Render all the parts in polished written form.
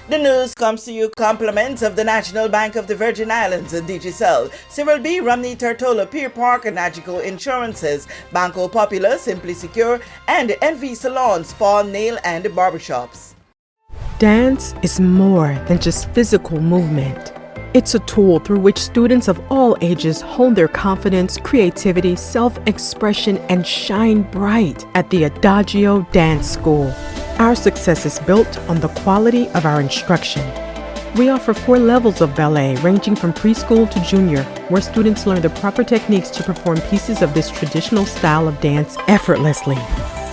The news comes to you compliments of the National Bank of the Virgin Islands and Digicel, Cyril B. Romney Tortola, Pier Park and Nagico Insurances, Banco Popular, Simply Secure, and NV Salon, Spa, Nail and Barbershops. Dance is more than just physical movement. It's a tool through which students of all ages hone their confidence, creativity, self-expression, and shine bright at the Adagio Dance School. Our success is built on the quality of our instruction. We offer 4 levels of ballet ranging from preschool to junior, where students learn the proper techniques to perform pieces of this traditional style of dance effortlessly.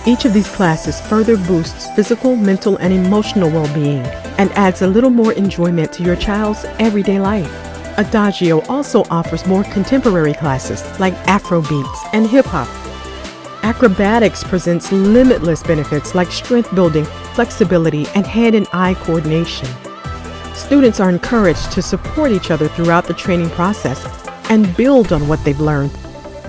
Each of these classes further boosts physical, mental, and emotional well-being and adds a little more enjoyment to your child's everyday life. Adagio also offers more contemporary classes like Afrobeats and hip-hop. Acrobatics presents limitless benefits like strength building, flexibility, and hand and eye coordination. Students are encouraged to support each other throughout the training process and build on what they've learned.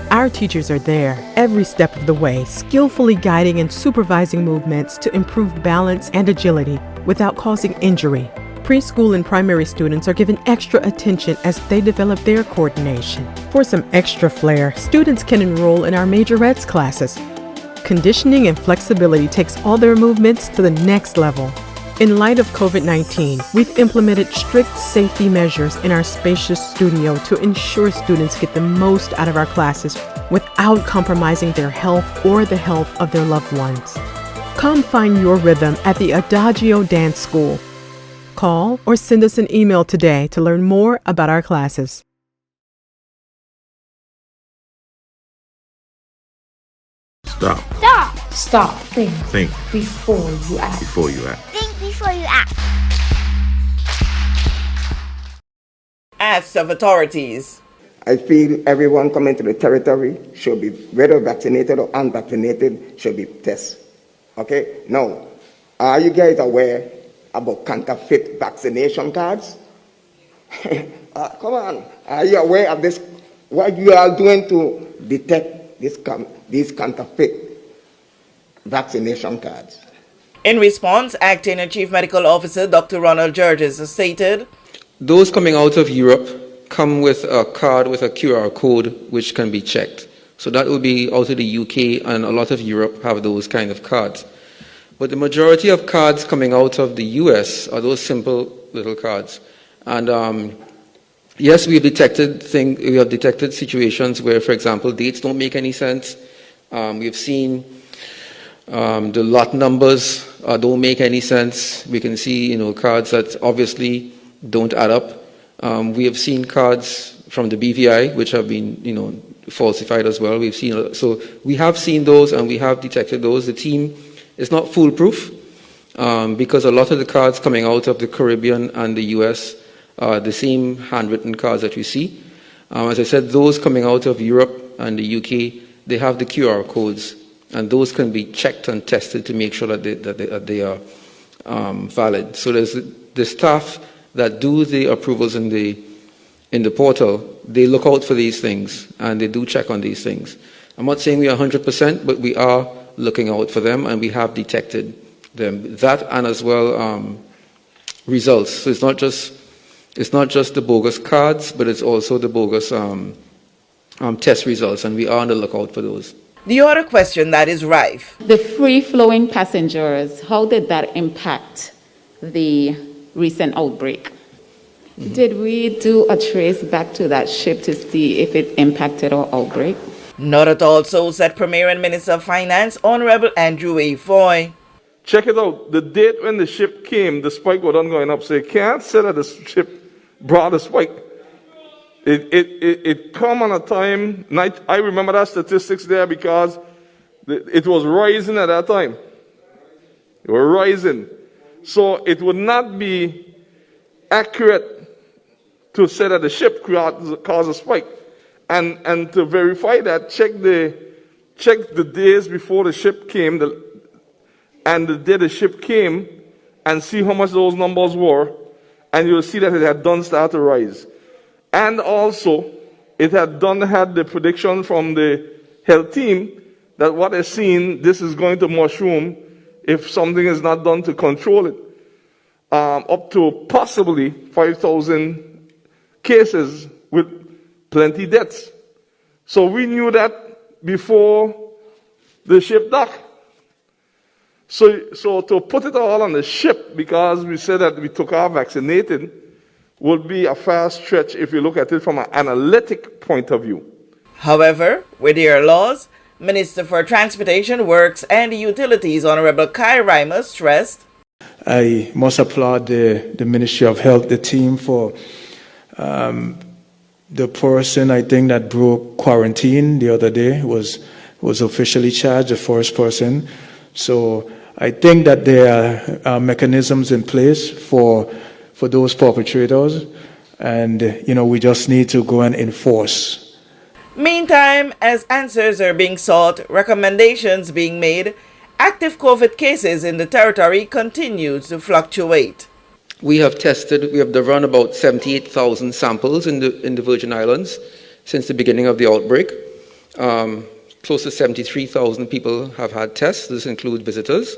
Our teachers are there every step of the way, skillfully guiding and supervising movements to improve balance and agility without causing injury. Preschool and primary students are given extra attention as they develop their coordination. For some extra flair, students can enroll in our majorettes classes. Conditioning and flexibility takes all their movements to the next level. In light of COVID-19, we've implemented strict safety measures in our spacious studio to ensure students get the most out of our classes without compromising their health or the health of their loved ones. Come find your rhythm at the Adagio Dance School. Call or send us an email today to learn more about our classes. Stop. Stop. Stop. Think. Before you act. Before you act. Think before you act. Acts of authorities. I feel everyone coming to the territory should be, whether vaccinated or unvaccinated, should be tested. Okay? Now, are you guys aware about counterfeit vaccination cards? Come on. Are you aware of this? What you are doing to detect these counterfeit vaccination cards? In response, Acting Chief Medical Officer Dr. Ronald Georges stated, "Those coming out of Europe come with a card with a QR code which can be checked. So that will be out of the UK, and a lot of Europe have those kind of cards. But the majority of cards coming out of the US are those simple little cards. And yes, we have detected situations where, for example, dates don't make any sense. We've seen the lot numbers don't make any sense. We can see, cards that obviously don't add up. We have seen cards from the BVI which have been, falsified as well. So we have seen those and we have detected those. The team is not foolproof because a lot of the cards coming out of the Caribbean and the US are the same handwritten cards that we see. As I said, those coming out of Europe and the UK, they have the QR codes, and those can be checked and tested to make sure that they are valid. So there's the staff that do the approvals in the portal. They look out for these things and they do check on these things. I'm not saying we are 100%, but we are looking out for them and we have detected them. That and as well results. So it's not just the bogus cards, but it's also the bogus test results, and we are on the lookout for those. The other question that is rife. The free-flowing passengers, how did that impact the recent outbreak? Mm-hmm. Did we do a trace back to that ship to see if it impacted our outbreak? Not at all, so said Premier and Minister of Finance, Honorable Andrew A. Foy. Check it out. The date when the ship came, the spike was going up. So you can't say that the ship brought the spike. It come on a time. I remember that statistics there because it was rising at that time. It was rising. So it would not be accurate to say that the ship caused a spike. And to verify that, check the days before the ship came and the day the ship came and see how much those numbers were, and you'll see that it had done start to rise. And also, it had the prediction from the health team that what they're seeing, this is going to mushroom if something is not done to control it. up to possibly 5,000 cases with plenty deaths. So we knew that before the ship docked. So to put it all on the ship, because we said that we took our vaccinated, would be a fast stretch if you look at it from an analytic point of view. However, with their laws, Minister for Transportation, Works and Utilities, Honorable Kai Reimer, stressed, I must applaud the Ministry of Health, the team, for the person, I think, that broke quarantine the other day was officially charged, the first person. So I think that there are mechanisms in place for those perpetrators, and we just need to go and enforce. Meantime, as answers are being sought, recommendations being made, active COVID cases in the territory continue to fluctuate. We have run about 78,000 samples in the Virgin Islands since the beginning of the outbreak. Close to 73,000 people have had tests. This includes visitors.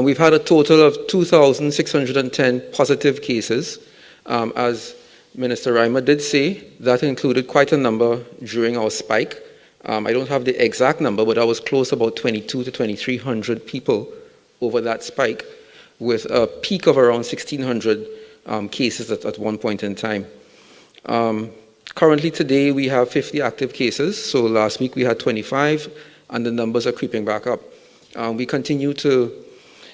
We've had a total of 2,610 positive cases. As Minister Reimer did say, that included quite a number during our spike. I don't have the exact number, but I was close about 2,200 to 2,300 people over that spike, with a peak of around 1,600 cases at one point in time. Currently today we have 50 active cases, so last week we had 25, and the numbers are creeping back up. We continue to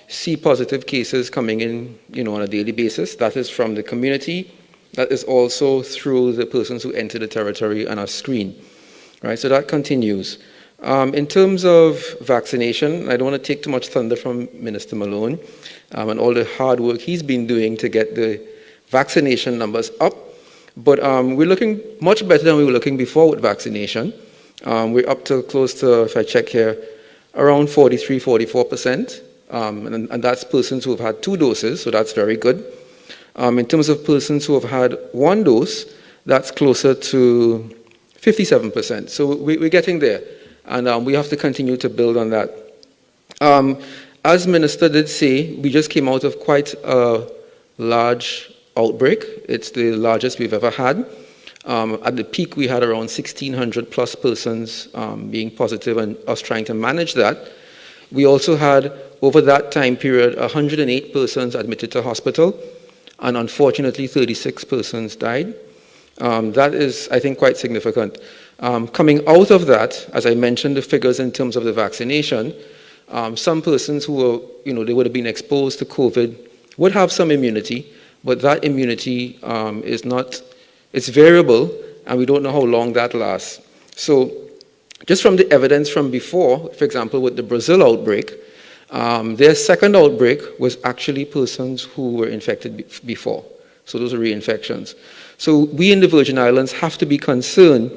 see positive cases coming in, on a daily basis. That is from the community. That is also through the persons who enter the territory and are screened. Right, so that continues. In terms of vaccination, I don't want to take too much thunder from Minister Malone and all the hard work he's been doing to get the vaccination numbers up. But we're looking much better than we were looking before with vaccination. We're up to close to, if I check here, around 43, 44%. And that's persons who have had 2 doses, so that's very good. In terms of persons who have had 1 dose, that's closer to 57%. So we're getting there, and we have to continue to build on that. As Minister did say, we just came out of quite a large outbreak. It's the largest we've ever had. At the peak, we had around 1,600 plus persons being positive, and us trying to manage that. We also had, over that time period, 108 persons admitted to hospital, and unfortunately 36 persons died. That is, I think, quite significant. Coming out of that, as I mentioned, the figures in terms of the vaccination, some persons who were, they would have been exposed to COVID would have some immunity, but that immunity is not, it's variable, and we don't know how long that lasts. So just from the evidence from before, for example, with the Brazil outbreak, their second outbreak was actually persons who were infected before. So those are reinfections. So we in the Virgin Islands have to be concerned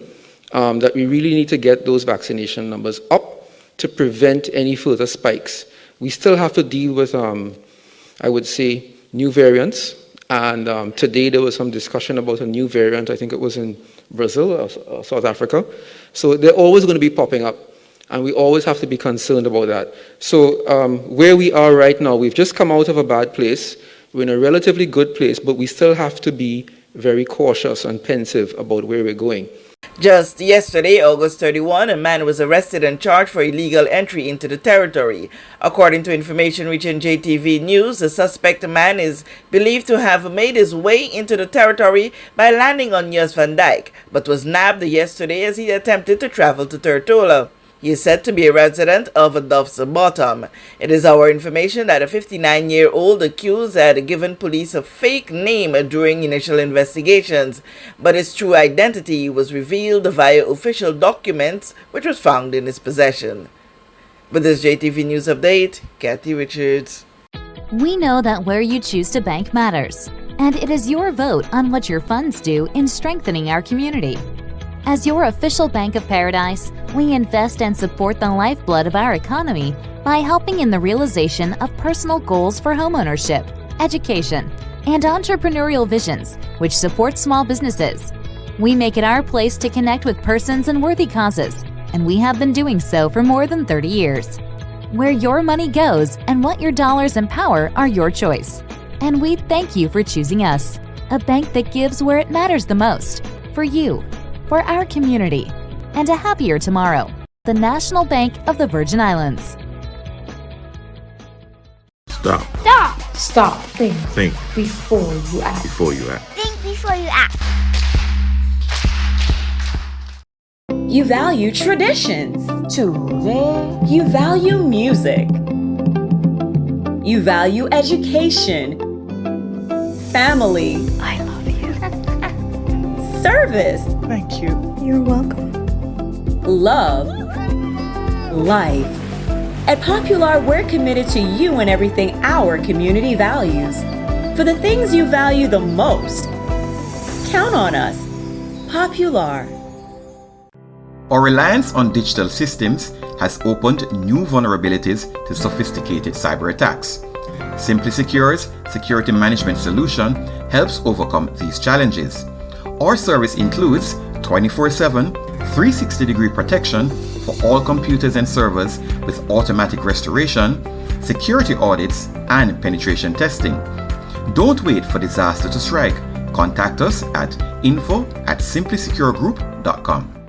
that we really need to get those vaccination numbers up to prevent any further spikes. We still have to deal with, I would say, new variants. And today there was some discussion about a new variant. I think it was in Brazil or South Africa. So they're always going to be popping up. And we always have to be concerned about that. So where we are right now, we've just come out of a bad place. We're in a relatively good place, but we still have to be very cautious and pensive about where we're going. Just yesterday, August 31, a man was arrested and charged for illegal entry into the territory. According to information reaching JTV News, the suspect man is believed to have made his way into the territory by landing on Neus Van Dyke, but was nabbed yesterday as he attempted to travel to Tortola. He is said to be a resident of Duff's Bottom. It is our information that a 59-year-old accused had given police a fake name during initial investigations, but his true identity was revealed via official documents which was found in his possession. With this JTV News update, Kathy Richards. We know that where you choose to bank matters, and it is your vote on what your funds do in strengthening our community. As your official Bank of Paradise, we invest and support the lifeblood of our economy by helping in the realization of personal goals for homeownership, education, and entrepreneurial visions, which support small businesses. We make it our place to connect with persons and worthy causes, and we have been doing so for more than 30 years. Where your money goes and what your dollars empower are your choice. And we thank you for choosing us, a bank that gives where it matters the most, for you, for our community, and a happier tomorrow. The National Bank of the Virgin Islands. Stop. Stop. Stop. Think. Think Before you act. before you act. Think before you act. You value traditions. Today. You value music. You value education. Family. I love you. Service. Thank you. You're welcome. Love. Life. At Popular, we're committed to you and everything our community values. For the things you value the most, count on us. Popular. Our reliance on digital systems has opened new vulnerabilities to sophisticated cyber attacks. Simply Secure's security management solution helps overcome these challenges. Our service includes 24/7, 360-degree protection for all computers and servers with automatic restoration, security audits, and penetration testing. Don't wait for disaster to strike. Contact us at info@simplysecuregroup.com.